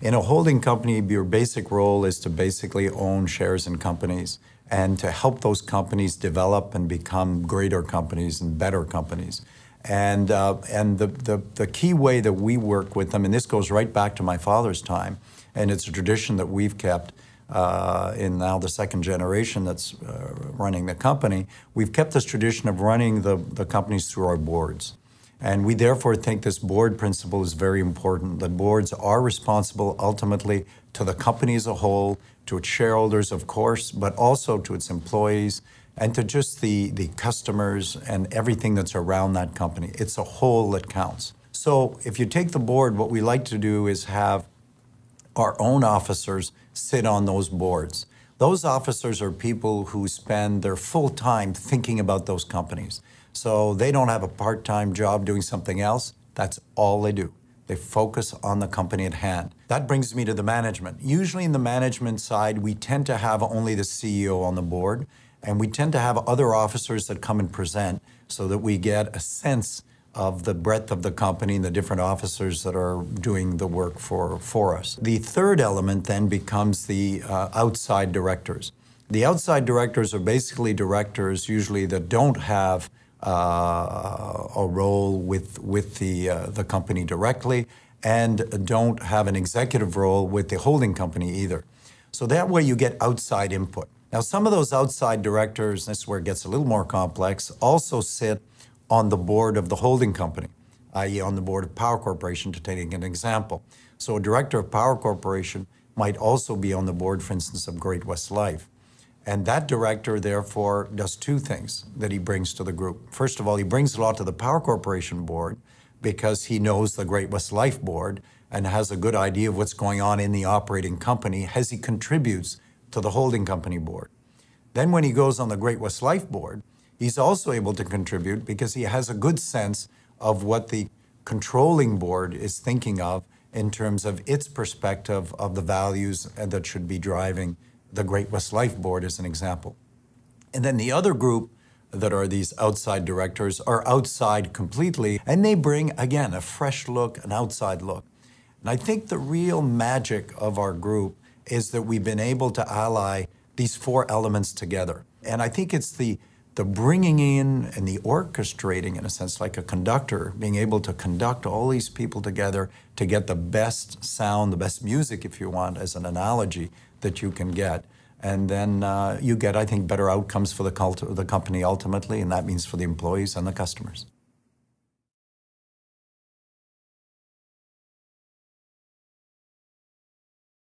In a holding company, your basic role is to basically own shares in companies and to help those companies develop and become greater companies and better companies. And the key way that we work with them, and this goes right back to my father's time, and it's a tradition that we've kept in now the second generation that's running the company, we've kept this tradition of running the companies through our boards. And we therefore think this board principle is very important. The boards are responsible ultimately to the company as a whole, to its shareholders, of course, but also to its employees and to just the customers and everything that's around that company. It's a whole that counts. So if you take the board, what we like to do is have our own officers sit on those boards. Those officers are people who spend their full time thinking about those companies. So they don't have a part-time job doing something else. That's all they do. They focus on the company at hand. That brings me to the management. Usually in the management side, we tend to have only the CEO on the board, and we tend to have other officers that come and present so that we get a sense of the breadth of the company and the different officers that are doing the work for us. The third element then becomes the outside directors. The outside directors are basically directors usually that don't have a role with the company directly and don't have an executive role with the holding company either. So that way you get outside input. Now some of those outside directors, this is where it gets a little more complex, also sit on the board of the holding company, i.e. on the board of Power Corporation, to take an example. So a director of Power Corporation might also be on the board, for instance, of Great-West Life. And that director, therefore, does two things that he brings to the group. First of all, he brings a lot to the Power Corporation board because he knows the Great-West Life board and has a good idea of what's going on in the operating company as he contributes to the holding company board. Then when he goes on the Great-West Life board, he's also able to contribute because he has a good sense of what the controlling board is thinking of in terms of its perspective of the values that should be driving the Great-West Life board, as an example. And then the other group that are these outside directors are outside completely, and they bring, again, a fresh look, an outside look. And I think the real magic of our group is that we've been able to ally these four elements together. And I think it's the bringing in and the orchestrating, in a sense, like a conductor, being able to conduct all these people together to get the best sound, the best music, if you want, as an analogy, that you can get. And then you get, I think, better outcomes for the company ultimately, and that means for the employees and the customers.